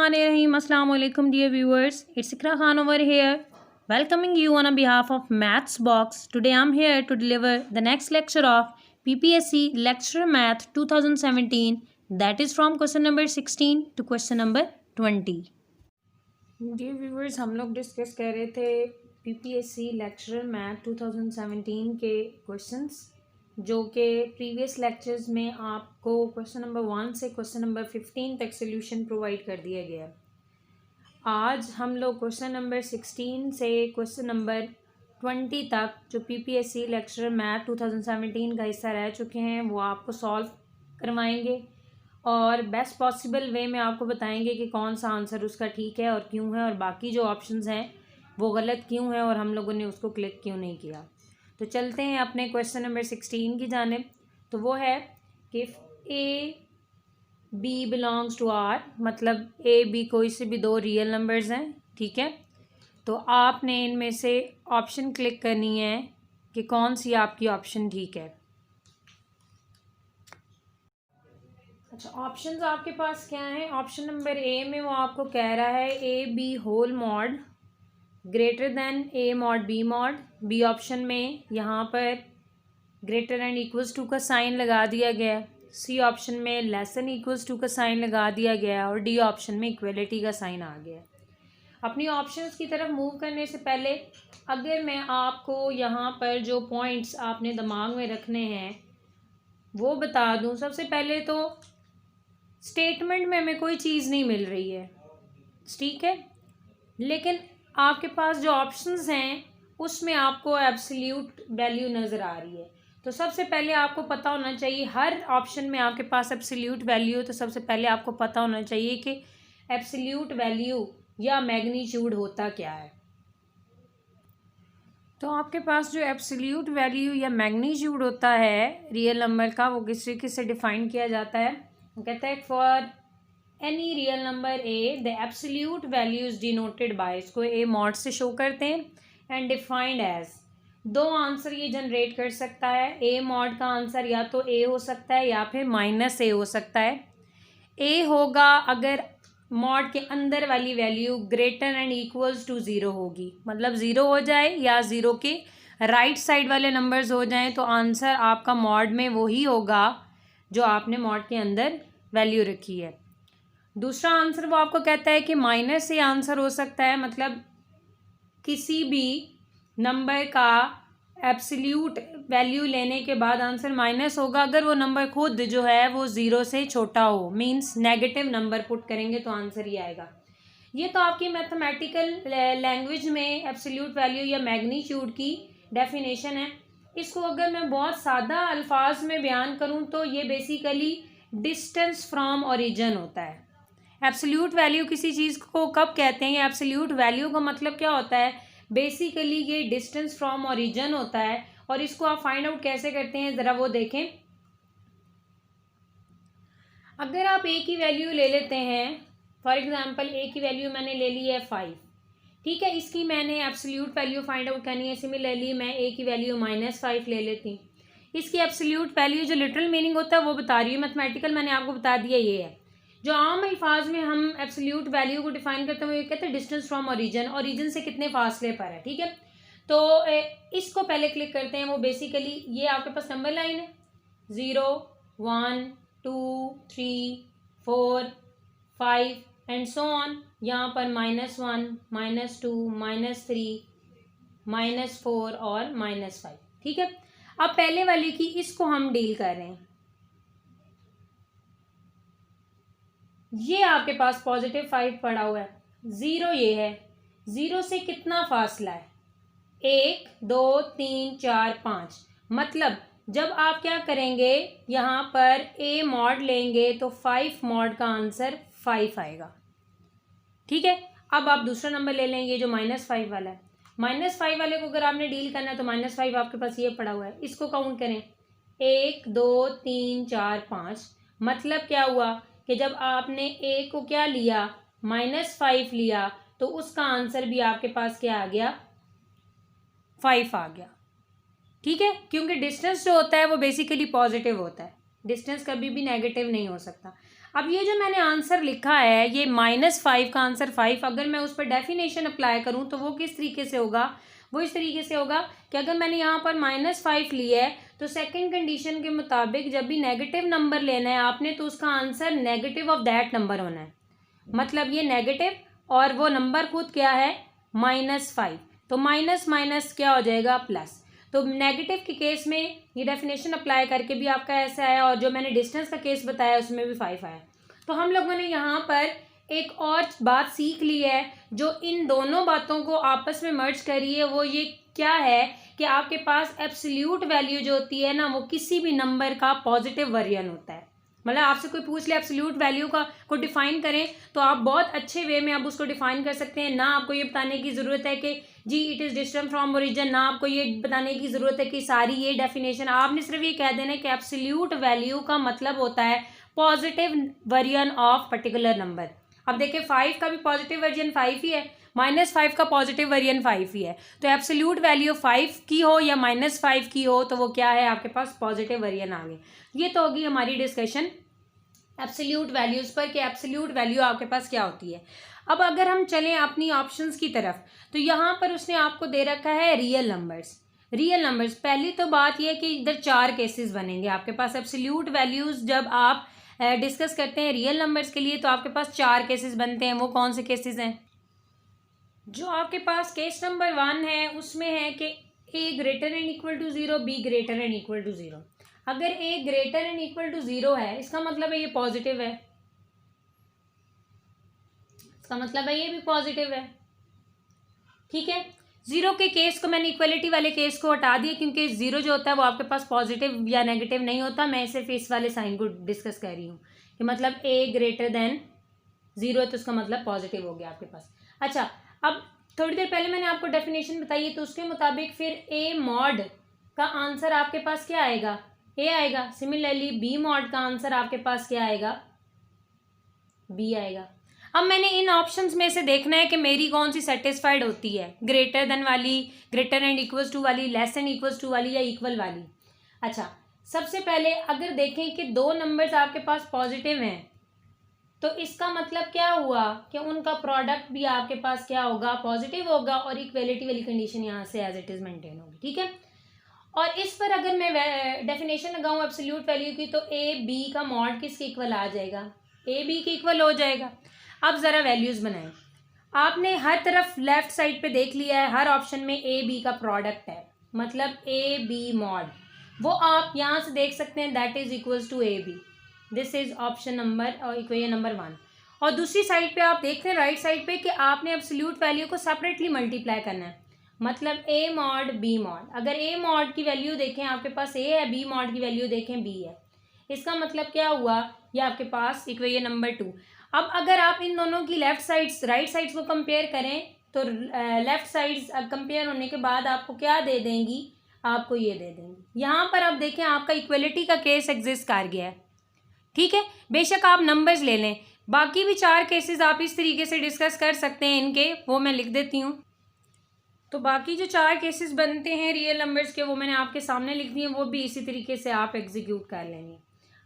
Bismillahirrahmanirrahim. Assalamu alaikum dear viewers. It's Ikra Khan over here. Welcoming you on behalf of Maths Box. Today I'm here to deliver the next lecture of PPSC Lecture Math 2017. That is from question number 16 to question number 20. Dear viewers, हम लोग discuss कर रहे थे PPSC Lecture Math 2017 के questions जो कि previous lectures में आपको क्वेश्चन नंबर 1 से क्वेश्चन नंबर 15 तक सोल्यूशन प्रोवाइड कर दिया गया। आज हम लोग क्वेश्चन नंबर 16 से क्वेश्चन नंबर 20 तक जो पीपीएससी लेक्चर मैथ 2017 का हिस्सा रह चुके हैं वो आपको सॉल्व करवाएंगे और बेस्ट पॉसिबल वे में आपको बताएंगे कि कौन सा आंसर उसका ठीक है और क्यों है, और बाकी जो ऑप्शंस हैं वो गलत क्यों है और हम लोगों ने उसको क्लिक क्यों नहीं किया। तो चलते हैं अपने क्वेश्चन नंबर 16 की जानिब। तो वो है कि A B belongs to R, मतलब ए बी कोई से भी दो रियल नंबर्स हैं, ठीक है। तो आपने इनमें से ऑप्शन क्लिक करनी है कि कौन सी आपकी ऑप्शन ठीक है। अच्छा, ऑप्शंस आपके पास क्या हैं। ऑप्शन नंबर ए में वो आपको कह रहा है A B whole mod greater than A mod B mod. B option में यहाँ पर ग्रेटर एंड इक्वल्स टू का साइन लगा दिया गया। सी ऑप्शन में लेस देन इक्वल्स टू का साइन लगा दिया गया और डी ऑप्शन में इक्वलिटी का साइन आ गया। अपनी ऑप्शंस की तरफ मूव करने से पहले अगर मैं आपको यहाँ पर जो पॉइंट्स आपने दिमाग में रखने हैं वो बता दूँ। सबसे पहले तो स्टेटमेंट में हमें कोई चीज़ नहीं मिल रही है, ठीक है, लेकिन आपके पास जो ऑप्शंस हैं उसमें आपको एब्सोल्यूट वैल्यू नज़र आ रही है। तो सबसे पहले आपको पता होना चाहिए, हर ऑप्शन में आपके पास एब्सोल्यूट वैल्यू, तो सबसे पहले आपको पता होना चाहिए कि एब्सोल्यूट वैल्यू या मैग्नीट्यूड होता क्या है। तो आपके पास जो एब्सोल्यूट वैल्यू या मैग्नीट्यूड होता है रियल नंबर का, वो किस तरीके से डिफाइन किया जाता है। वो कहता है for any real number A the absolute value is denoted by, इसको ए मॉड से शो करते हैं, एंड डिफाइंड एज। दो आंसर ये जनरेट कर सकता है। ए मॉड का आंसर या तो ए हो सकता है या फिर माइनस ए हो सकता है। ए होगा अगर मॉड के अंदर वाली value greater and equals to zero होगी, मतलब ज़ीरो हो जाए या ज़ीरो के राइट साइड वाले नंबर्स हो जाएं, तो आंसर आपका मॉड में वही होगा जो आपने मॉड के अंदर वैल्यू रखी है। दूसरा आंसर वो आपको कहता है कि माइनस ए आंसर हो सकता है, मतलब किसी भी नंबर का एब्सोल्यूट वैल्यू लेने के बाद आंसर माइनस होगा अगर वो नंबर खुद जो है वो ज़ीरो से छोटा हो, मींस नेगेटिव नंबर पुट करेंगे तो आंसर ही आएगा। ये तो आपकी मैथमेटिकल लैंग्वेज में एब्सोल्यूट वैल्यू या मैग्नीट्यूड की डेफिनेशन है। इसको अगर मैं बहुत सादा अल्फाज में बयान करूँ तो ये बेसिकली डिस्टेंस फ्रॉम ओरिजिन होता है। एब्सोल्यूट वैल्यू किसी चीज़ को कब कहते हैं, एब्सोल्यूट वैल्यू का मतलब क्या होता है, बेसिकली ये डिस्टेंस फ्रॉम ओरिजिन होता है। और इसको आप फाइंड आउट कैसे करते हैं ज़रा वो देखें। अगर आप ए की वैल्यू ले लेते हैं, फॉर एग्जांपल ए की वैल्यू मैंने ले ली है 5, ठीक है, इसकी मैंने एब्सोल्यूट वैल्यू फाइंड आउट करनी है। सिमिलरली मैं ए की वैल्यू -5 ले लेती। इसकी एब्सोल्यूट वैल्यू जो लिटरल मीनिंग होता है वो बता रही हूँ, मैथमेटिकल मैंने आपको बता दिया ये है। जो आम अल्फाज में हम एब्सोल्यूट वैल्यू को डिफाइन करते हैं वो ये कहते हैं डिस्टेंस फ्रॉम ओरिजिन, ओरिजिन से कितने फासले पर है, ठीक है। तो इसको पहले क्लिक करते हैं। वो बेसिकली ये आपके पास नंबर लाइन है 0 1 2 3 4 5 एंड सो ऑन। यहाँ पर -1 -2 -3 -4 और -5, ठीक है। अब पहले वाली की इसको हम डील कर रहे हैं। ये आपके पास +5 पड़ा हुआ है, 0 ये है, 0 से कितना फासला है 1 2 3 4 5, मतलब जब आप क्या करेंगे यहाँ पर ए मॉड लेंगे तो 5 मॉड का आंसर 5 आएगा, ठीक है। अब आप दूसरा नंबर ले लेंगे जो -5 वाला है। -5 वाले को अगर आपने डील करना है तो -5 आपके पास ये पड़ा हुआ है, इसको काउंट करें 1 2 3 4 5, मतलब क्या हुआ कि जब आपने ए को क्या लिया -5 लिया तो उसका आंसर भी आपके पास क्या आ गया 5 आ गया, ठीक है। क्योंकि डिस्टेंस जो होता है वो बेसिकली पॉजिटिव होता है, डिस्टेंस कभी भी नेगेटिव नहीं हो सकता। अब ये जो मैंने आंसर लिखा है, ये -5 का आंसर 5, अगर मैं उस पर डेफिनेशन अप्लाई करूँ तो वो किस तरीके से होगा? वो इस तरीके से होगा कि अगर मैंने यहाँ पर -5 लिया है तो सेकंड कंडीशन के मुताबिक जब भी नेगेटिव नंबर लेना है आपने तो उसका answer negative of that number होना है। मतलब ये नेगेटिव और वो नंबर खुद क्या है? -5। तो माइनस माइनस क्या हो जाएगा? प्लस। तो नेगेटिव के केस में ये डेफिनेशन अप्लाई करके भी आपका ऐसा आया, और जो मैंने डिस्टेंस का केस बताया उसमें भी 5 आया। तो हम लोगों ने यहाँ पर एक और बात सीख ली है जो इन दोनों बातों को आपस में मर्ज करी है। वो ये क्या है कि आपके पास एब्सोल्यूट वैल्यू जो होती है ना, वो किसी भी नंबर का पॉजिटिव वेरिएंट होता है। मतलब आपसे कोई पूछ ले एब्सोल्यूट वैल्यू को डिफाइन करें तो आप बहुत अच्छे वे में आप उसको डिफाइन कर सकते हैं। ना आपको ये बताने की ज़रूरत है कि जी it is distant from origin, ना आपको ये बताने की ज़रूरत है कि सारी ये डेफिनेशन, आपने सिर्फ ये कह देना है कि एब्सोल्यूट वैल्यू का मतलब होता है positive variant of particular number. अब देखिए 5 का भी पॉजिटिव वेरिएंट 5 ही है, -5 का पॉजिटिव वेरिएंट 5 ही है। तो एब्सोल्यूट वैल्यू 5 की हो या -5 की हो तो वो क्या है? आपके पास पॉजिटिव वेरिएंट आ गए। ये तो होगी हमारी डिस्कशन एब्सोल्यूट वैल्यूज पर कि एब्सोल्यूट वैल्यू आपके पास क्या होती है। अब अगर हम चलें अपनी ऑप्शंस की तरफ तो यहाँ पर उसने आपको दे रखा है रियल नंबर्स। रियल नंबर्स, पहली तो बात यह कि इधर 4 केसेस बनेंगे आपके पास। एब्सोल्यूट वैल्यूज जब आप डिस्कस करते हैं रियल नंबर्स के लिए तो आपके पास 4 केसेस बनते हैं। वो कौन से केसेस हैं? जो आपके पास केस नंबर 1 है उसमें है कि a greater and equal to 0, b greater and equal to 0। अगर a greater and equal to 0 है इसका मतलब है ये पॉजिटिव है, इसका मतलब है ये भी पॉजिटिव है। ठीक है, 0 के केस को मैंने इक्वलिटी वाले केस को हटा दिया क्योंकि 0 जो होता है वो आपके पास पॉजिटिव या नेगेटिव नहीं होता। मैं सिर्फ इस वाले साइन को डिस्कस कर रही हूँ कि मतलब a ग्रेटर देन 0 है तो उसका मतलब पॉजिटिव हो गया आपके पास। अच्छा, अब थोड़ी देर पहले मैंने आपको डेफिनेशन बताई है तो उसके मुताबिक फिर a मॉड का आंसर आपके पास क्या आएगा? a आएगा। सिमिलरली b मॉड का आंसर आपके पास क्या आएगा? b आएगा। अब मैंने इन ऑप्शंस में से देखना है कि मेरी कौन सी सेटिस्फाइड होती है, ग्रेटर देन वाली, ग्रेटर एंड इक्वल्स टू वाली, लेस एंड इक्वल्स टू वाली या इक्वल वाली। अच्छा, सबसे पहले अगर देखें कि 2 नंबर्स आपके पास पॉजिटिव हैं तो इसका मतलब क्या हुआ कि उनका प्रोडक्ट भी आपके पास क्या होगा? पॉजिटिव होगा, और इक्वलिटी वाली कंडीशन यहाँ से एज इट इज मेंटेन होगी। ठीक है, और इस पर अगर मैं डेफिनेशन लगाऊं एब्सोल्यूट वैल्यू की तो a b का मॉड किसके इक्वल आ जाएगा? a b के इक्वल हो जाएगा। अब ज़रा वैल्यूज़ बनाएं। आपने हर तरफ लेफ्ट साइड पे देख लिया है, हर ऑप्शन में a b का प्रोडक्ट है, मतलब a b मॉड, वो आप यहाँ से देख सकते हैं, that is equals to a b। This is option number और इक्वेशन नंबर 1। और दूसरी साइड पे आप देख रहे हैं राइट साइड पे कि आपने एब्सोल्यूट वैल्यू को सेपरेटली मल्टीप्लाई करना है, मतलब a मॉड b मॉड। अगर a मॉड की वैल्यू देखें आपके पास a है, b मॉड की वैल्यू देखें b है, इसका मतलब क्या हुआ? ये आपके पास इक्वेशन नंबर 2। अब अगर आप इन दोनों की लेफ्ट साइड्स राइट साइड्स को कंपेयर करें तो लेफ्ट साइड्स कंपेयर होने के बाद आपको क्या दे देंगी? आपको ये दे देंगी। यहाँ पर आप देखें आपका इक्वलिटी का केस एग्जिस्ट कर गया है। ठीक है, बेशक आप नंबर्स ले लें, बाकी भी 4 केसेस आप इस तरीके से डिस्कस कर सकते हैं इनके, वो मैं लिख देती हूँ। तो बाकी जो 4 केसेस बनते हैं रियल नंबर्स के वो मैंने आपके सामने लिख दिए, वो भी इसी तरीके से आप एग्जीक्यूट कर लेंगे।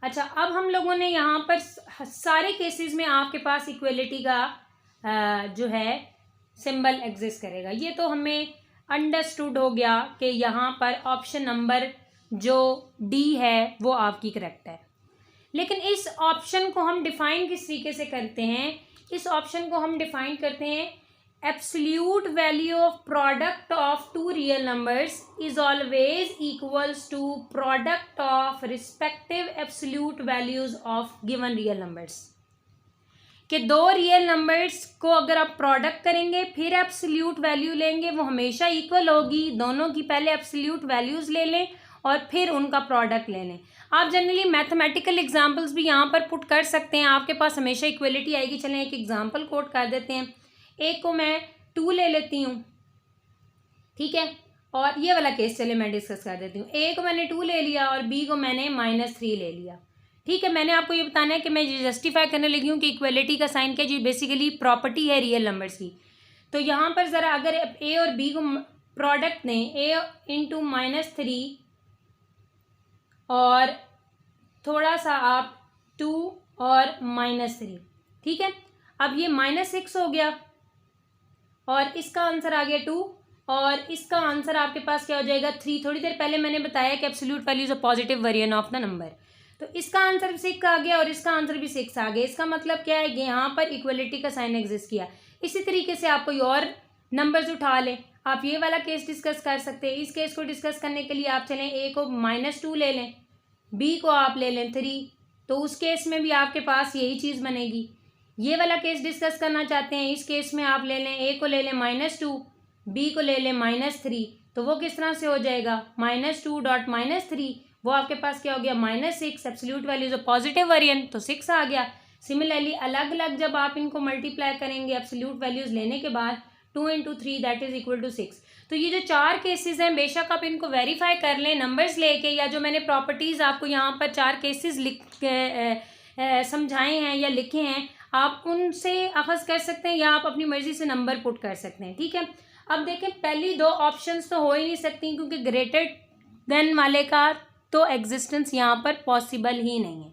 अच्छा, अब हम लोगों ने यहाँ पर सारे केसेस में आपके पास इक्वलिटी का जो है सिंबल एग्जिस्ट करेगा। ये तो हमें अंडरस्टूड हो गया कि यहाँ पर ऑप्शन नंबर जो डी है वो आपकी करेक्ट है। लेकिन इस ऑप्शन को हम डिफाइन किस तरीके से करते हैं? इस ऑप्शन को हम डिफाइन करते हैं absolute value of product of 2 real numbers is always equals to product of respective absolute values of given real numbers। कि 2 रियल नंबर्स को अगर आप प्रोडक्ट करेंगे फिर एब्सोल्यूट वैल्यू लेंगे, वो हमेशा इक्वल होगी। दोनों की पहले एब्सोल्यूट वैल्यूज ले लें और फिर उनका प्रोडक्ट ले लें। आप जनरली मैथमेटिकल एग्जांपल्स भी यहाँ पर पुट कर सकते हैं, आपके पास हमेशा इक्वलिटी आएगी। चलें एक एग्जांपल कोट कर देते हैं। एक को मैं 2 ले लेती हूँ, ठीक है, और ये वाला केस चले मैं डिस्कस कर देती हूँ। ए को मैंने 2 ले लिया और बी को मैंने -3 ले लिया। ठीक है, मैंने आपको ये बताना है कि मैं जस्टिफाई करने लगी हूँ कि इक्वलिटी का साइन क्या, जो बेसिकली प्रॉपर्टी है रियल नंबर्स की। तो यहाँ पर ज़रा अगर ए और बी को प्रोडक्ट दें, a इंटू -3 और थोड़ा सा आप 2 और -3। ठीक है, अब ये -6 हो गया और इसका आंसर आ गया 2 और इसका आंसर आपके पास क्या हो जाएगा 3। थोड़ी देर पहले मैंने बताया कि absolute value is a positive variant of the number, तो इसका आंसर भी 6 आ गया और इसका आंसर भी 6 आ गया। इसका मतलब क्या है कि यहाँ पर इक्वलिटी का साइन एग्जिस्ट किया। इसी तरीके से आप कोई और नंबर्स उठा लें, आप ये वाला केस डिस्कस कर सकते हैं। इस केस को डिस्कस करने के लिए आप चलें ए को -2 ले लें, बी को आप ले लें 3, तो उस केस में भी आपके पास यही चीज़ बनेगी। ये वाला केस डिस्कस करना चाहते हैं, इस केस में आप ले लें ए को ले लें -2, बी को ले लें -3, तो वो किस तरह से हो जाएगा -2 डॉट -3, वो आपके पास क्या हो गया -6। Absolute values of positive variant तो 6 आ गया। सिमिलरली अलग अलग जब आप इनको मल्टीप्लाई करेंगे एब्सोल्यूट वैल्यूज लेने के बाद 2 × 3 दैट इज इक्वल टू 6। तो ये जो 4 केसेस हैं बेशक आप इनको वेरीफाई कर लें नंबर्स लेके, या जो मैंने प्रॉपर्टीज़ आपको यहाँ पर 4 केसेस लिख समझाए हैं या लिखे हैं आप उनसे अखज़ कर सकते हैं या आप अपनी मर्जी से नंबर पुट कर सकते हैं। ठीक है, अब देखें पहली 2 ऑप्शंस तो हो ही नहीं सकती क्योंकि ग्रेटर देन वाले का तो एग्जिस्टेंस यहाँ पर पॉसिबल ही नहीं है।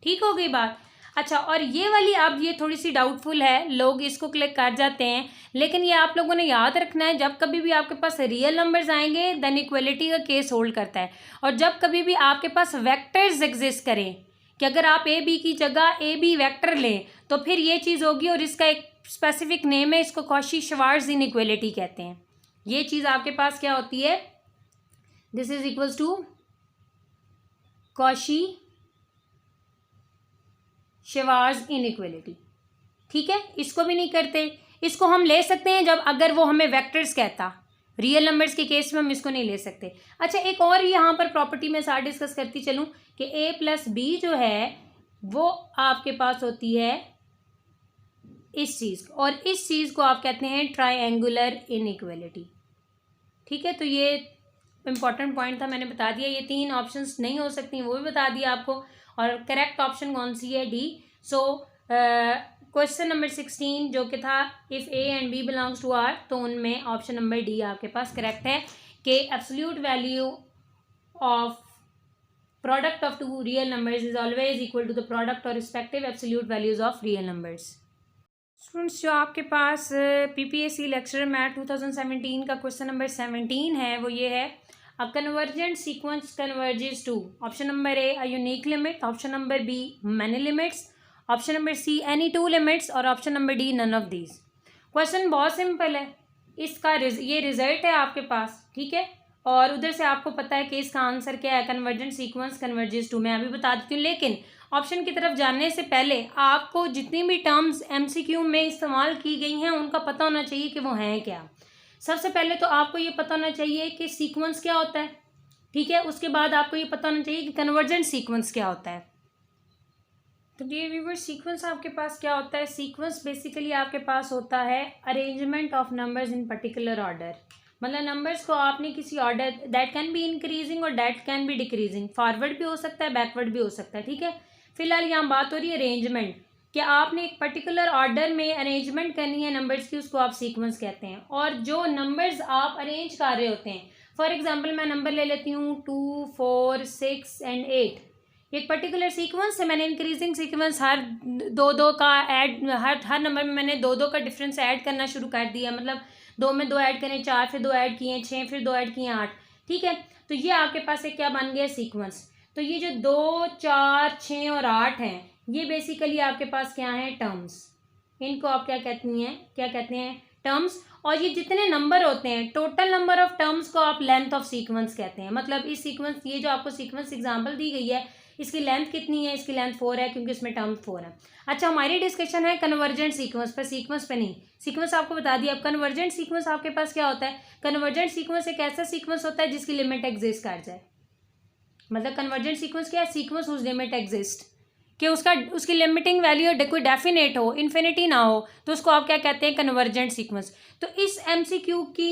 ठीक हो गई बात। अच्छा, और ये वाली अब ये थोड़ी सी डाउटफुल है, लोग इसको क्लिक कर जाते हैं, लेकिन ये आप लोगों ने याद रखना है जब कभी भी आपके पास रियल नंबर्स आएंगे देन इक्वलिटी का केस होल्ड करता है। और जब कभी भी आपके पास वेक्टर्स एग्जिस्ट करें कि अगर आप ए बी की जगह ए बी वेक्टर लें तो फिर ये चीज़ होगी और इसका एक स्पेसिफिक नेम है, इसको कॉशी-श्वार्ट्ज इनइक्वालिटी कहते हैं। ये चीज़ आपके पास क्या होती है, this is equals to Cauchy Schwarz inequality. ठीक है, इसको भी नहीं करते, इसको हम ले सकते हैं जब अगर वो हमें वेक्टर्स कहता, रियल नंबर्स के केस में हम इसको नहीं ले सकते। अच्छा, एक और यहाँ पर प्रॉपर्टी में साथ डिस्कस करती चलूँ कि a + b जो है वो आपके पास होती है इस चीज़ को, और इस चीज़ को आप कहते हैं ट्रायंगुलर इनइक्वालिटी। ठीक है, तो ये इंपॉर्टेंट पॉइंट था, मैंने बता दिया। ये 3 ऑप्शंस नहीं हो सकती वो भी बता दिया आपको, और करेक्ट ऑप्शन कौन सी है, डी। सो क्वेश्चन नंबर 16 जो कि था if A and B belongs to R, तो उनमें ऑप्शन नंबर डी आपके पास करेक्ट है कि absolute value of product of 2 real numbers is always equal to the product और respective absolute values of real numbers. Students, जो आपके पास PPSC lecture math 2017 का question number 17 है वो ये है, a convergent sequence converges to, option number A a unique limit, option number B many limits, option number C any 2 limits, और option number D none of these. Question बहुत simple है, इसका ये result है आपके पास। ठीक है, और उधर से आपको पता है कि इसका आंसर क्या है, कन्वर्जेंट सीक्वेंस कन्वर्जेस टू। मैं अभी बता देती हूँ, लेकिन ऑप्शन की तरफ जाने से पहले आपको जितनी भी टर्म्स एमसीक्यू में इस्तेमाल की गई हैं उनका पता होना चाहिए कि वो हैं क्या। सबसे पहले तो आपको ये पता होना चाहिए कि सीक्वेंस क्या होता है। ठीक है, उसके बाद आपको ये पता होना चाहिए कि कन्वर्जेंट सीक्वेंस क्या होता है। तो डियर व्यूअर्स, सीक्वेंस आपके पास क्या होता है, सीक्वेंस बेसिकली आपके पास होता है arrangement of numbers in particular order. मतलब नंबर्स को आपने किसी order, that can be increasing और that can be decreasing, forward भी हो सकता है बैकवर्ड भी हो सकता है। ठीक है, फिलहाल यहाँ बात हो रही है अरेंजमेंट, कि आपने एक पर्टिकुलर ऑर्डर में अरेंजमेंट करनी है नंबर्स की, उसको आप सीक्वेंस कहते हैं। और जो नंबर्स आप अरेंज कर रहे होते हैं, फॉर एग्जाम्पल मैं नंबर ले लेती हूँ 2, 4, 6 एंड 8, एक पर्टिकुलर सीक्वेंस है, मैंने इंक्रीजिंग सीक्वेंस हर 2-2 का ऐड, हर नंबर में मैंने 2-2 का डिफरेंस ऐड करना शुरू कर दिया। मतलब 2 में 2 ऐड करें, 4 फिर 2 ऐड किए, 6 फिर 2 ऐड किए, 8। ठीक है, तो ये आपके पास एक क्या बन गया सीक्वेंस। तो ये जो 2, 4, 6 और 8 हैं, ये बेसिकली आपके पास क्या हैं, टर्म्स। इनको आप क्या कहते हैं टर्म्स। और ये जितने नंबर होते हैं, टोटल नंबर ऑफ टर्म्स को आप लेंथ ऑफ सीक्वेंस कहते हैं। मतलब इस सीक्वेंस, ये जो आपको सीक्वेंस एग्जांपल दी गई है, इसकी लेंथ कितनी है, इसकी लेंथ 4 है क्योंकि इसमें टर्म 4 है। अच्छा, हमारी डिस्कशन है कन्वर्जेंट सीक्वेंस पर, सीक्वेंस पे नहीं। सीक्वेंस आपको बता दिया। अब कन्वर्जेंट सीक्वेंस आपके पास क्या होता है, कन्वर्जेंट सीक्वेंस एक ऐसा सीक्वेंस होता है जिसकी लिमिट एग्जिस्ट कर जाए। मतलब कन्वर्जेंट सीक्वेंस क्या है, सीक्वेंस हुज लिमिट एग्जिस्ट, कि उसकी लिमिटिंग वैल्यू कोई डेफिनेट हो, इन्फिनिटी ना हो, तो उसको आप क्या कहते हैं, कन्वर्जेंट सीक्वेंस। तो इस एमसीक्यू की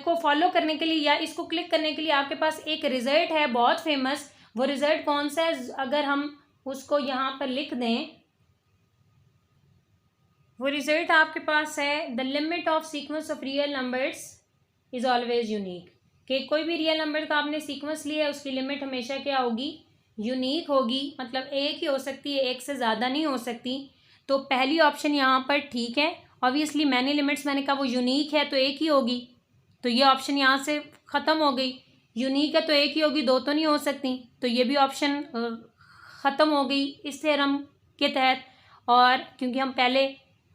को फॉलो करने के लिए या इसको क्लिक करने के लिए आपके पास एक रिजल्ट है बहुत फेमस। वो रिजल्ट कौन सा है, अगर हम उसको यहाँ पर लिख दें, वो रिजल्ट आपके पास है, the limit of sequence of real numbers is always unique. कि कोई भी रियल नंबर का आपने सीक्वेंस लिया है, उसकी लिमिट हमेशा क्या होगी, यूनिक होगी, मतलब एक ही हो सकती है, एक से ज़्यादा नहीं हो सकती, तो पहली ऑप्शन यहाँ पर ठीक है। ऑब्वियसली मैनी लिमिट्स मैंने कहा वो यूनिक है तो एक ही होगी, तो ये ऑप्शन यहाँ से ख़त्म हो गई। यूनिक है तो एक ही होगी, दो तो नहीं हो सकती, तो ये भी ऑप्शन ख़त्म हो गई इस थ्योरम के तहत। और क्योंकि हम पहले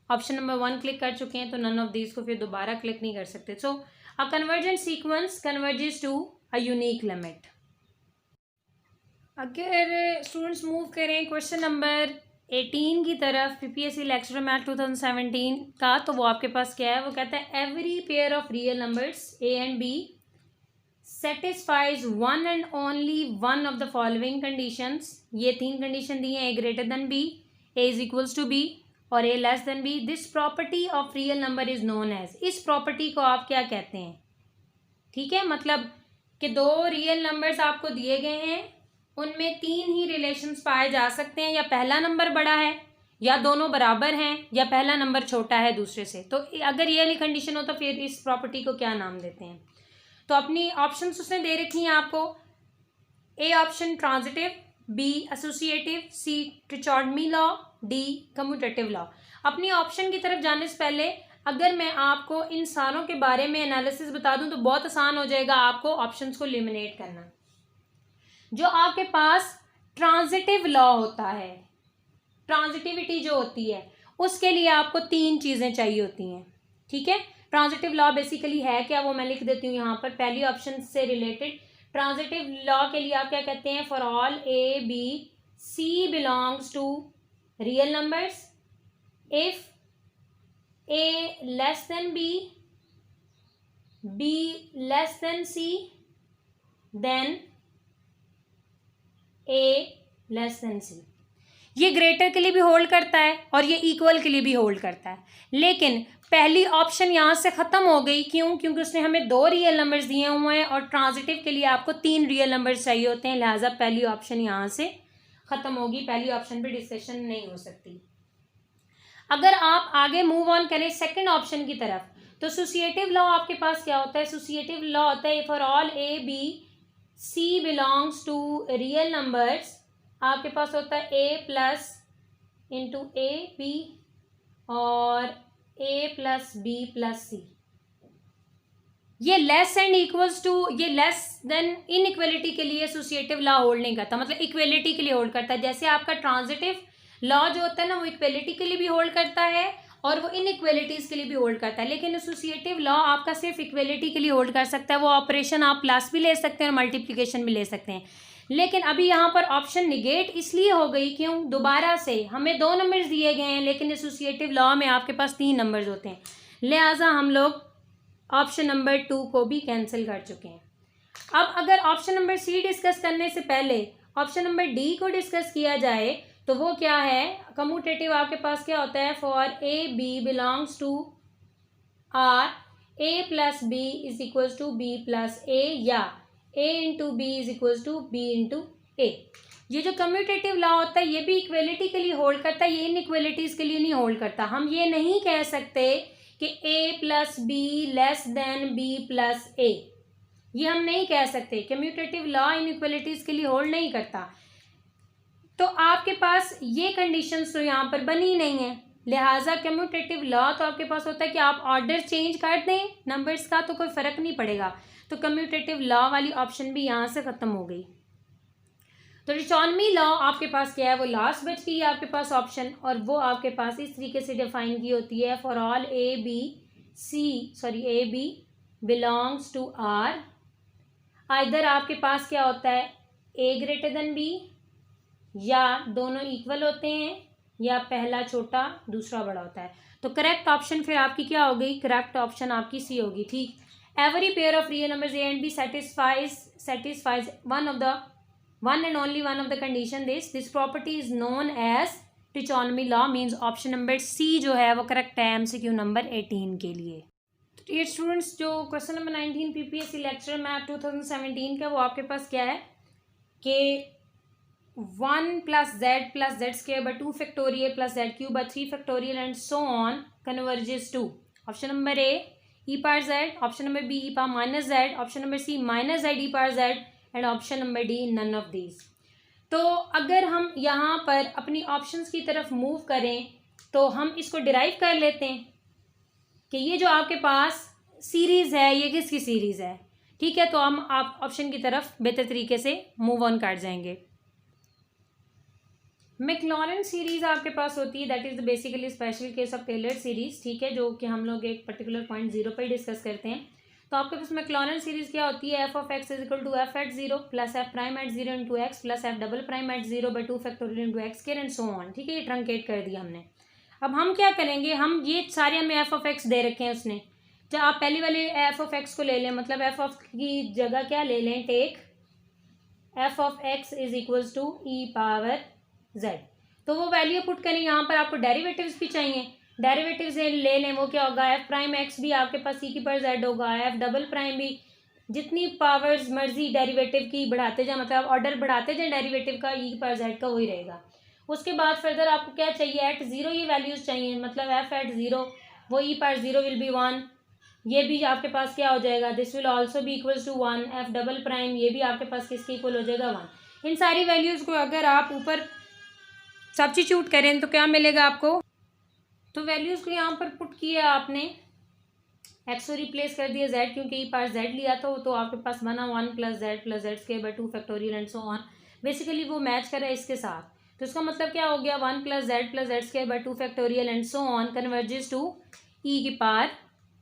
ऑप्शन नंबर 1 क्लिक कर चुके हैं तो नन ऑफ दीज को फिर दोबारा क्लिक नहीं कर सकते। So a convergent sequence converges to a unique limit. अगर स्टूडेंट्स मूव करें क्वेश्चन नंबर 18 की तरफ, पीपीएससी लेक्चर मैथ 2017 का, तो वो आपके पास क्या है, वो कहता है every pair of real numbers A and B satisfies one and only one of the following conditions. ये 3 कंडीशन दी हैं, A greater than B, A is equals to B और A less than B. This property of real number is known as. इस प्रॉपर्टी को आप क्या कहते हैं? ठीक है, मतलब कि 2 रियल नंबर्स आपको दिए गए हैं, उनमें 3 ही रिलेशंस पाए जा सकते हैं, या पहला नंबर बड़ा है, या दोनों बराबर हैं, या पहला नंबर छोटा है दूसरे से। तो अगर ये वाली कंडीशन हो तो फिर इस प्रॉपर्टी को क्या नाम देते हैं? तो अपनी ऑप्शंस उसने दे रखी हैं आपको। A option transitive, B associative, C trichotomy law, D commutative law. अपनी ऑप्शन की तरफ जाने से पहले अगर मैं आपको इन सारों के बारे में एनालिसिस बता दूं तो बहुत आसान हो जाएगा आपको ऑप्शंस को एलिमिनेट करना। जो आपके पास ट्रांजिटिव लॉ होता है, ट्रांजिटिविटी जो होती है, उसके लिए आपको 3 चीज़ें चाहिए होती हैं। ठीक है, ट्रांजिटिव लॉ बेसिकली है क्या, वो मैं लिख देती हूँ यहाँ पर पहली ऑप्शन से रिलेटेड। ट्रांजिटिव लॉ के लिए आप क्या कहते हैं, for all A B C belongs to real numbers, if A less than B, B less than C, then A less than C. ये ग्रेटर के लिए भी होल्ड करता है और ये इक्वल के लिए भी होल्ड करता है, लेकिन पहली ऑप्शन यहाँ से ख़त्म हो गई। क्यों? क्योंकि उसने हमें 2 रियल नंबर्स दिए हुए हैं और ट्रांजिटिव के लिए आपको 3 रियल नंबर्स चाहिए होते हैं, लिहाजा पहली ऑप्शन यहाँ से ख़त्म होगी, पहली ऑप्शन पे डिस्कशन नहीं हो सकती। अगर आप आगे मूव ऑन करें सेकंड ऑप्शन की तरफ, तो एसोसिएटिव लॉ आपके पास क्या होता है? एसोसिएटिव लॉ होता है for all A B C belongs to real numbers, आपके पास होता है a plus into a b और a plus b plus c. ये लेस एंड इक्वल्स टू, ये लेस देन इनइक्वलिटी के लिए एसोसिएटिव लॉ होल्ड नहीं करता, मतलब इक्वलिटी के लिए होल्ड करता है। जैसे आपका ट्रांजिटिव लॉ जो होता है ना, वो इक्वलिटी के लिए भी होल्ड करता है और वो इनइक्वलिटीज के लिए भी होल्ड करता है, लेकिन एसोसिएटिव लॉ आपका सिर्फ इक्वलिटी के लिए होल्ड कर सकता है। वो ऑपरेशन आप प्लस भी ले सकते हैं और मल्टीप्लिकेशन भी ले सकते हैं, लेकिन अभी यहाँ पर ऑप्शन निगेट इसलिए हो गई, क्यों? दोबारा से हमें 2 नंबर्स दिए गए हैं, लेकिन एसोसिएटिव लॉ में आपके पास 3 नंबर्स होते हैं, लिहाजा हम लोग ऑप्शन नंबर 2 को भी कैंसिल कर चुके हैं। अब अगर ऑप्शन नंबर सी डिस्कस करने से पहले ऑप्शन नंबर डी को डिस्कस किया जाए तो वो क्या है? कम्यूटेटिव आपके पास क्या होता है? For A B belongs to R, A plus B is equals to B plus A, या A into B is equals to B into A. ये जो कम्यूटेटिव लॉ होता है ये भी इक्वलिटी के लिए होल्ड करता है, ये इनइक्वलिटीज के लिए नहीं होल्ड करता। हम ये नहीं कह सकते कि A plus B less than B plus A, ये हम नहीं कह सकते। कम्यूटेटिव लॉ इनइक्वलिटीज के लिए होल्ड नहीं करता, तो आपके पास ये कंडीशंस तो यहाँ पर बनी नहीं है, लिहाजा कम्यूटेटिव लॉ तो आपके पास होता है कि आप ऑर्डर चेंज कर दें नंबर्स का तो कोई फर्क नहीं पड़ेगा, तो कम्यूटेटिव लॉ वाली ऑप्शन भी यहाँ से खत्म हो गई। तो ट्रिचॉनमी लॉ आपके पास क्या है? वो लास्ट बच गई है आपके पास ऑप्शन, और वो आपके पास इस तरीके से डिफाइन की होती है for all A B belongs to R, इधर आपके पास क्या होता है? ए ग्रेटर देन बी, या दोनों इक्वल होते हैं, या पहला छोटा दूसरा बड़ा होता है। तो करेक्ट ऑप्शन फिर आपकी क्या हो गई? करेक्ट ऑप्शन आपकी सी होगी। ठीक, every pair of real numbers A and B satisfies one and only one of the condition this property is known as trichotomy law, means option number c जो है वो करेक्ट है एमसीक्यू नंबर 18 के लिए। तो ये स्टूडेंट्स जो question number 19 PPSC lecture math 2017 का, वो आपके पास क्या है कि 1 + z + z² 2 factorial + z³ 3 factorial and so on converges to option number a e⁻z, option number b e⁻−z, option number c -z e⁻z, and option number D none of these. तो अगर हम यहाँ पर अपनी ऑप्शंस की तरफ move करें तो हम इसको डिराइव कर लेते हैं कि ये जो आपके पास सीरीज़ है ये किसकी सीरीज़ है। ठीक है, तो हम आप ऑप्शन की तरफ बेहतर तरीके से मूव ऑन कर जाएंगे। मैक्लॉरेन सीरीज़ आपके पास होती है, that is the basically special case of Taylor series. ठीक है, जो कि हम लोग एक पर्टिकुलर पॉइंट 0 पर डिस्कस करते हैं। तो आपके पास मैक्लॉरेन सीरीज़ क्या होती है, f of x is equal to f at 0 plus f prime at 0 into x plus f double prime at 0 by 2 factorial into x square and so on. ठीक है, ये ट्रंकेट कर दिया हमने। अब हम क्या करेंगे, हम ये सारे हमें एफ ऑफ एक्स दे रखे हैं उसने। जब आप पहली वाली एफ ऑफ एक्स को ले लें, मतलब एफ ऑफ की जगह क्या ले लें, take f of x is equals to e power Z. तो वो वैल्यू पुट करें। यहाँ पर आपको डेरिवेटिव्स भी चाहिए, डेरिवेटिव्स ले लें। वो क्या होगा, एफ प्राइम एक्स भी आपके पास ई की पावर जेड होगा, एफ डबल प्राइम भी। जितनी पावर्स मर्जी डेरिवेटिव की बढ़ाते जाए, मतलब ऑर्डर बढ़ाते जाए डेरिवेटिव का, ई की पावर जेड का वही रहेगा। उसके बाद फर्दर आपको क्या चाहिए, एट 0 ये वैल्यूज चाहिए, मतलब एफ एट 0 वो ई पावर 0 विल बी 1। ये भी आपके पास क्या हो जाएगा, दिस विल ऑल्सो भी equals to 1। F double prime ये भी आपके पास किसके इक्वल हो जाएगा, 1। इन सारी वैल्यूज़ को अगर आप ऊपर सब्स्टिट्यूट करें तो क्या मिलेगा आपको, तो वैल्यूज़ को यहाँ पर पुट किया आपने, एक्स को रिप्लेस कर दिया जेड, क्योंकि ई पावर जेड लिया तो आपके पास बना 1 plus Z square by 2 factorial and so on. Basically वो मैच कर रहा है इसके साथ, तो इसका मतलब क्या हो गया, 1 plus Z square by 2 factorial and so on converges to E की पावर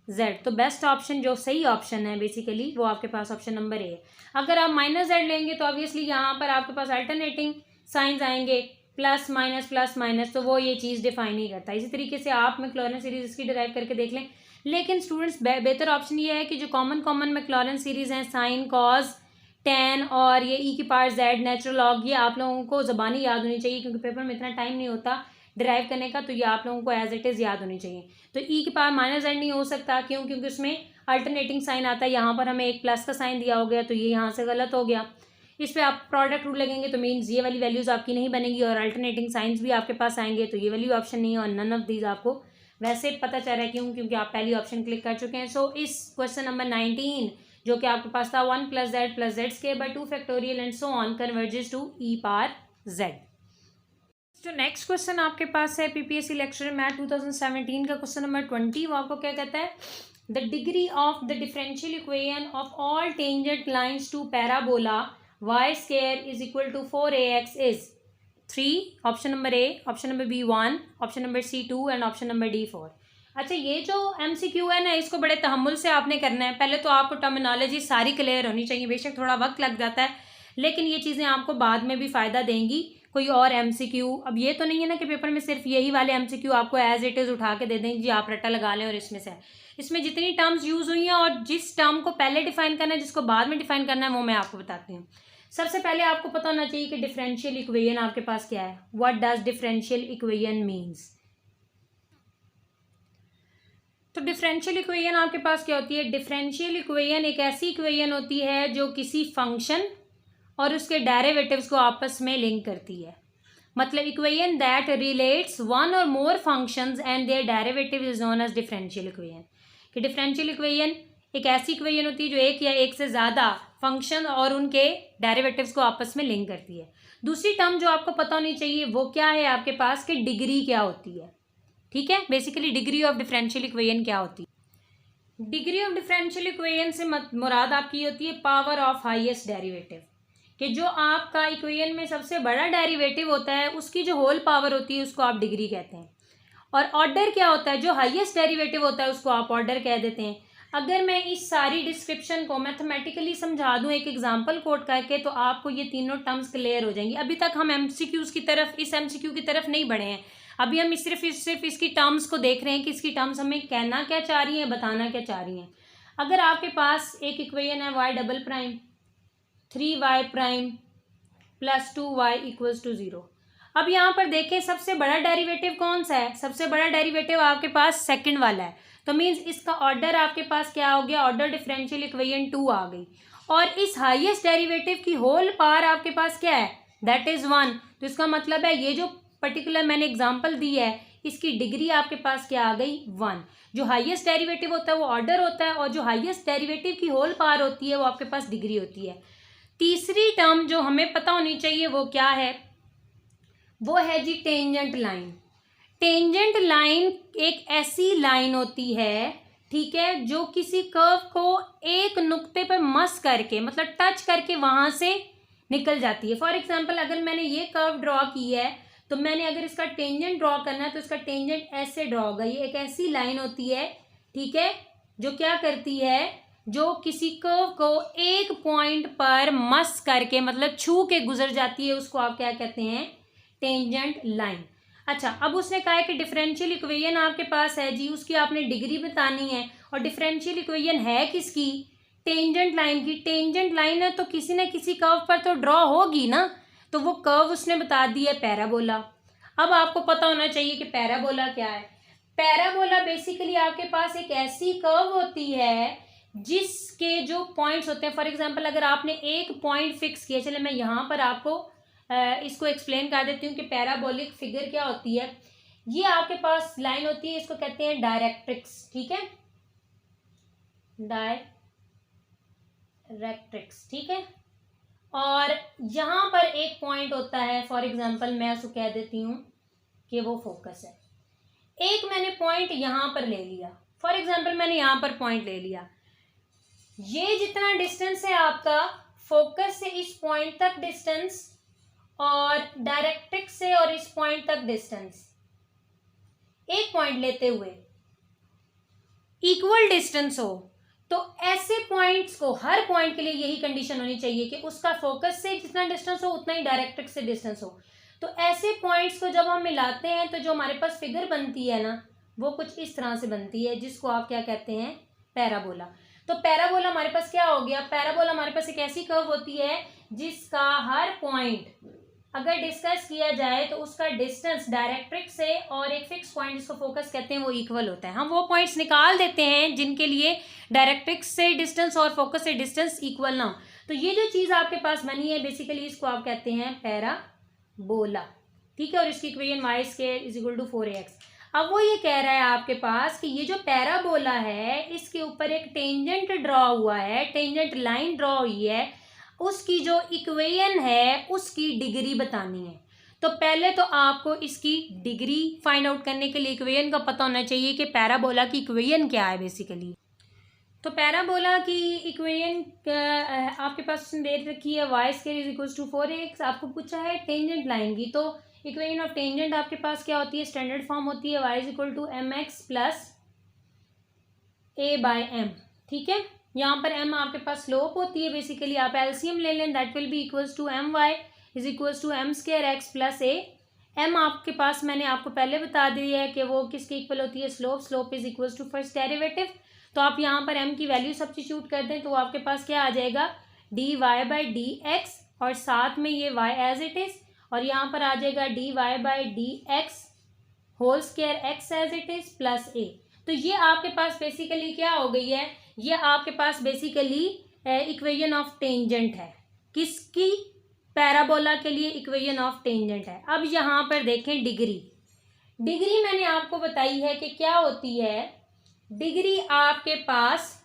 जेड। तो बेस्ट ऑप्शन जो सही ऑप्शन है बेसिकली वो आपके पास ऑप्शन नंबर ए है। अगर आप माइनस जेड लेंगे तो ऑब्वियसली यहाँ पर आपके पास अल्टरनेटिंग साइंस आएंगे, प्लस माइनस, तो वो ये चीज़ डिफाइन नहीं करता। इसी तरीके से आप मैक्लॉरेन सीरीज इसकी डिराइव करके देख लें। लेकिन स्टूडेंट्स बेहतर ऑप्शन ये है कि जो कॉमन मैक्लॉरेन सीरीज हैं, साइन कॉस टेन और ये ई की पावर जेड नेचुरल लॉग, ये आप लोगों को ज़बानी याद होनी चाहिए, क्योंकि पेपर में इतना टाइम नहीं होता डिराइव करने का, तो ये आप लोगों को एज इट इज़ याद होनी चाहिए। तो ई की पावर माइनस जेड नहीं हो सकता, क्यों, क्योंकि उसमें अल्टरनेटिंग साइन आता है। यहाँ पर हमें एक प्लस का साइन दिया हो गया, तो ये यहाँ से गलत हो गया। इस पर आप प्रोडक्ट रूल लगेंगे तो मीन्स ये वाली वैल्यूज़ आपकी नहीं बनेगी, और अल्टरनेटिंग साइंस भी आपके पास आएंगे, तो ये वाली ऑप्शन नहीं है, और नन ऑफ दीज आपको वैसे पता चल रहा है, क्यों, क्योंकि आप पहली ऑप्शन क्लिक कर चुके हैं। सो इस क्वेश्चन नंबर 19 जो कि आपके पास था 1 plus Z square by 2 factorial and so on converges to e power z. जो नेक्स्ट क्वेश्चन आपके पास है पीपीएससी लेक्चर मैथ 2017 का क्वेश्चन नंबर 20, वो आपको क्या कहता है, the degree of the differential equation of all tangent lines to parabola y square is equal to 4ax is 3, option number a, option number b 1, option number c 2 and option number d 4। अच्छा, ये जो MCQ है ना, इसको बड़े तहम्मुल से आपने करना है। पहले तो आपको टर्मिनोलॉजी सारी क्लियर होनी चाहिए, बेशक थोड़ा वक्त लग जाता है, लेकिन ये चीज़ें आपको बाद में भी फ़ायदा देंगी। कोई और एमसीक्यू, अब ये तो नहीं है ना कि पेपर में सिर्फ यही वाले एमसीक्यू आपको एज इट इज़ उठा के दे दें, जी आप रट्टा लगा लें और इसमें से इसमें जितनी टर्म्स यूज़ हुई हैं और जिस टर्म को पहले डिफाइन करना है, जिसको बाद में डिफाइन करना है, वो मैं आपको बताती हूँ। सबसे पहले आपको पता होना चाहिए कि डिफरेंशियल इक्वेशन आपके पास क्या है, what does differential equation means. तो डिफरेंशियल इक्वेशन आपके पास क्या होती है, डिफरेंशियल इक्वेशन एक ऐसी इक्वेशन होती है जो किसी फंक्शन और उसके डेरिवेटिव्स को आपस में लिंक करती है। मतलब इक्वेशन दैट रिलेट्स वन और more functions and their derivative is known as differential equation. कि डिफरेंशियल इक्वेशन एक ऐसी इक्वेशन होती है जो एक या एक से ज़्यादा फंक्शन और उनके डेरिवेटिव्स को आपस में लिंक करती है। दूसरी टर्म जो आपको पता होनी चाहिए वो क्या है आपके पास, कि डिग्री क्या होती है। ठीक है, basically degree of differential equation क्या होती है। डिग्री ऑफ डिफरेंशियल इक्वेशन से मुराद आपकी होती है पावर ऑफ हाईएस्ट डेरिवेटिव, कि जो आपका इक्वेशन में सबसे बड़ा डेरिवेटिव होता है उसकी जो होल पावर होती है उसको आप डिग्री कहते हैं। और ऑर्डर क्या होता है, जो हाईएस्ट डेरिवेटिव होता है उसको आप ऑर्डर कह देते हैं। अगर मैं इस सारी डिस्क्रिप्शन को मैथमेटिकली समझा दूं एक एग्जांपल कोट करके, तो आपको ये तीनों टर्म्स क्लियर हो जाएंगी। अभी तक हम एमसीक्यूज की तरफ, इस एमसीक्यू की तरफ नहीं बढ़े हैं, अभी हम सिर्फ इसकी टर्म्स को देख रहे हैं कि इसकी टर्म्स हमें कहना क्या चाह रही हैं, बताना क्या चाह रही हैं। अगर आपके पास एक इक्वेशन है y double prime 3y prime plus 2y equals to 0। अब यहाँ पर देखें सबसे बड़ा डेरिवेटिव कौन सा है, सबसे बड़ा डेरिवेटिव आपके पास सेकंड वाला है, तो मीन्स इसका ऑर्डर आपके पास क्या हो गया, ऑर्डर डिफरेंशियल इक्वेशन 2 आ गई। और इस हाईएस्ट डेरिवेटिव की होल पावर आपके पास क्या है, दैट इज 1। तो इसका मतलब है ये जो पर्टिकुलर मैंने एग्जांपल दी है इसकी डिग्री आपके पास क्या आ गई, 1। जो हाईएस्ट डेरिवेटिव होता है वो ऑर्डर होता है, और जो हाईएस्ट डेरिवेटिव की होल पावर होती है वो आपके पास डिग्री होती है। तीसरी टर्म जो हमें पता होनी चाहिए वो क्या है, वो है जी टेंजेंट लाइन। टेंजेंट लाइन एक ऐसी लाइन होती है, ठीक है, जो किसी कर्व को एक नुक्ते पर मस करके, मतलब टच करके वहां से निकल जाती है। फॉर एग्जाम्पल अगर मैंने ये कर्व ड्रॉ की है तो मैंने अगर इसका टेंजेंट ड्रॉ करना है तो इसका टेंजेंट ऐसे ड्रॉ होगा। ये एक ऐसी लाइन होती है, ठीक है, जो क्या करती है, जो किसी कर्व को एक पॉइंट पर मस करके, मतलब छू के गुजर जाती है, उसको आप क्या कहते हैं, टेंजेंट लाइन। अच्छा, अब उसने कहा है कि डिफरेंशियल इक्वेशन आपके पास है जी, उसकी आपने डिग्री बतानी है, और डिफरेंशियल इक्वेशन है किसकी, टेंजेंट लाइन की। टेंजेंट लाइन है तो किसी न किसी कर्व पर तो ड्रॉ होगी ना, तो वो कर्व उसने बता दी है पैराबोला। अब आपको पता होना चाहिए कि पैराबोला क्या है। पैराबोला बेसिकली आपके पास एक ऐसी कर्व होती है जिसके जो पॉइंट्स होते हैं, फॉर एग्जांपल अगर आपने एक पॉइंट फिक्स किया, चले मैं यहाँ पर आपको इसको एक्सप्लेन कर देती हूँ कि पैराबोलिक फिगर क्या होती है। ये आपके पास लाइन होती है, इसको कहते हैं डायरेक्ट्रिक्स, ठीक है, डायरेक्ट्रिक्स, ठीक है। और यहाँ पर एक पॉइंट होता है, फॉर एग्जांपल मैं उसको कह देती हूँ कि वो फोकस है। एक मैंने पॉइंट यहाँ पर ले लिया, फॉर एग्जांपल मैंने यहाँ पर पॉइंट ले लिया, ये जितना डिस्टेंस है आपका फोकस से इस पॉइंट तक डिस्टेंस, और डायरेक्ट्रिक्स से और इस पॉइंट तक डिस्टेंस, एक पॉइंट लेते हुए इक्वल डिस्टेंस हो, तो ऐसे पॉइंट्स को, हर पॉइंट के लिए यही कंडीशन होनी चाहिए कि उसका फोकस से जितना डिस्टेंस हो उतना ही डायरेक्ट्रिक्स से डिस्टेंस हो। तो ऐसे पॉइंट्स को जब हम मिलाते हैं तो जो हमारे पास फिगर बनती है ना, वो कुछ इस तरह से बनती है, जिसको आप क्या कहते हैं, पैराबोला। तो पैराबोला हमारे पास क्या हो गया, पैराबोला हमारे पास एक ऐसी कर्व होती है जिसका हर पॉइंट अगर डिस्कस किया जाए तो उसका डिस्टेंस डायरेक्ट्रिक्स से और एक फिक्स पॉइंट जिसको फोकस कहते हैं वो इक्वल होता है। हम वो पॉइंट्स निकाल देते हैं जिनके लिए डायरेक्ट्रिक्स से डिस्टेंस और फोकस से डिस्टेंस इक्वल ना हो। तो ये जो चीज़ आपके पास बनी है बेसिकली इसको आप कहते हैं पैराबोला, ठीक है, और इसकी equation y square is equal to 4ax। अब वो ये कह रहा है आपके पास कि ये जो पैराबोला है इसके ऊपर एक टेंजेंट ड्रॉ हुआ है, टेंजेंट लाइन ड्रॉ हुई है, उसकी जो इक्वेशन है उसकी डिग्री बतानी है। तो पहले तो आपको इसकी डिग्री फाइंड आउट करने के लिए इक्वेशन का पता होना चाहिए कि पैराबोला की इक्वेशन क्या है बेसिकली। तो पैराबोला की इक्वेशन आपके पास दे रखी है y square is equal to 4ax। आपको पूछा है टेंजेंट लाइन की, तो इक्वेशन ऑफ टेंजेंट आपके पास क्या होती है, स्टैंडर्ड फॉर्म होती है y is equal to mx plus a/m, ठीक है। यहाँ पर m आपके पास स्लोप होती है, बेसिकली आप एलसीएम ले लें, that will be equals to my is equals to m square x plus a। m आपके पास मैंने आपको पहले बता दिया है कि वो किसके इक्वल होती है, slope is equals to first derivative. तो आप यहाँ पर m की वैल्यू सब्स्टिट्यूट कर दें तो आपके पास क्या आ जाएगा, dy/dx, और साथ में ये y एज इट इज, और यहाँ पर आ जाएगा dy/dx whole square x as it is plus a। तो ये आपके पास बेसिकली क्या हो गई है, ये आपके पास बेसिकली इक्वेशन ऑफ टेंजेंट है, किसकी, पैराबोला के लिए इक्वेशन ऑफ टेंजेंट है। अब यहाँ पर देखें डिग्री मैंने आपको बताई है कि क्या होती है, डिग्री आपके पास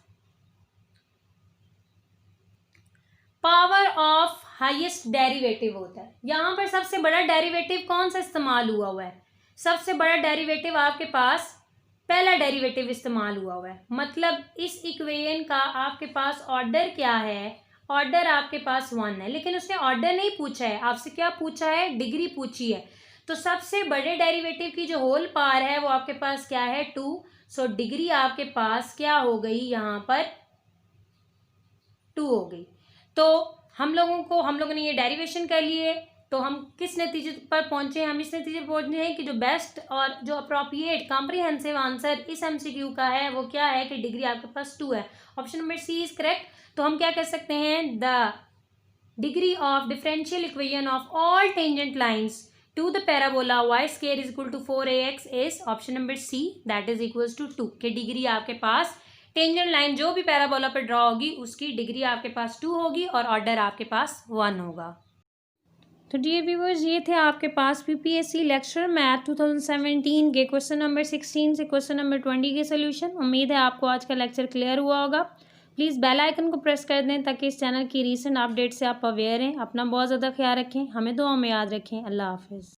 पावर ऑफ हाईएस्ट डेरिवेटिव होता है। यहाँ पर सबसे बड़ा डेरिवेटिव कौन सा इस्तेमाल हुआ है, सबसे बड़ा डेरिवेटिव आपके पास पहला डेरिवेटिव इस्तेमाल हुआ है। मतलब इस इक्वेशन का आपके पास ऑर्डर क्या है, ऑर्डर आपके पास 1 है, लेकिन उसने ऑर्डर नहीं पूछा है आपसे, क्या पूछा है, डिग्री पूछी है। तो सबसे बड़े डेरिवेटिव की जो होल पावर है वो आपके पास क्या है, 2। सो डिग्री आपके पास क्या हो गई, यहाँ पर 2 हो गई। तो हम लोगों ने ये डेरिवेशन कर लिए, तो हम किस नतीजे पर पहुंचे, हम इस नतीजे पर पहुंचे हैं कि जो बेस्ट और जो अप्रोप्रिएट कॉम्प्रिहेंसिव आंसर इस एमसीक्यू का है वो क्या है कि डिग्री आपके पास 2 है। Option number c is correct. तो हम क्या कह सकते हैं, the degree of differential equation of all tangent lines to the parabola y square is equal to 4ax is option number c, that is equals to 2। के degree आपके पास tangent line जो भी पैराबोला पर ड्रॉ होगी उसकी degree आपके पास 2 होगी और ऑर्डर आपके पास 1 होगा। तो डियर व्यूअर्स, ये थे आपके पास पीपीएससी लेक्चर मैथ 2017 के क्वेश्चन नंबर 16 से क्वेश्चन नंबर 20 के सोल्यूशन। उम्मीद है आपको आज का लेक्चर क्लियर हुआ होगा। प्लीज़ बेल आइकन को प्रेस कर दें ताकि इस चैनल की रीसेंट अपडेट से आप अवेयर हैं। अपना बहुत ज़्यादा ख्याल रखें, हमें दुआ में याद रखें। अल्लाह हाफ़िज़।